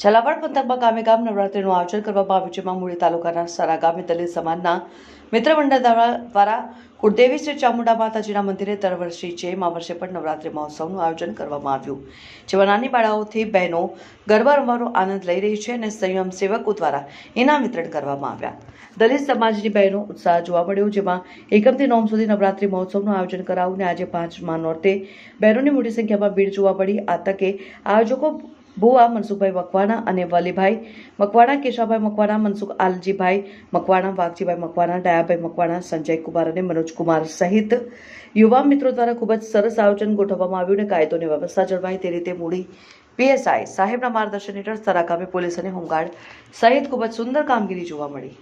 ઝાલાવાડ પંથકમાં ગામે ગામ નવરાત્રિનું આયોજન કરવામાં આવ્યું, જેમાં મૂળી તાલુકાના સરા ગામે દલિત સમાજના મિત્ર મંડળ દ્વારા કુળદેવી શ્રી ચામુંડા માતાજીના મંદિરે દર વર્ષની જેમ આ વર્ષે પણ નવરાત્રિ મહોત્સવનું આયોજન કરવામાં આવ્યું, જેમાં નાની બાળાઓથી બહેનો ગરબા રમવાનો આનંદ લઈ રહી છે અને સંયમ સેવકો દ્વારા ઇનામ વિતરણ કરવામાં આવ્યા। દલિત સમાજની બહેનો ઉત્સાહ જોવા મળ્યો, જેમાં એકમથી 9 સુધી નવરાત્રિ મહોત્સવનું આયોજન કરાયું અને આજે 5મા નોરતે બહેનોની મોટી સંખ્યામાં ભીડ જોવા મળી। આ તકે આયોજકો ભુવા મનસુખભાઈ મકવાણા અને વલીભાઈ મકવાણા, કેશાભાઈ મકવાણા, મનસુખ આલજીભાઈ મકવાણા, વાઘજીભાઈ મકવાણા, ડાયાભાઈ મકવાણા, સંજય કુમાર અને મનોજ કુમાર સહિત યુવા મિત્રો દ્વારા ખૂબ જ સરસ આયોજન ગોઠવવામાં આવ્યું અને કાયદો અને વ્યવસ્થા જળવાય તે રીતે મૂળી પીએસઆઈ સાહેબના માર્ગદર્શન હેઠળ સરા ગામે પોલીસ અને હોમગાર્ડ સહિત ખૂબ જ સુંદર કામગીરી જોવા મળી।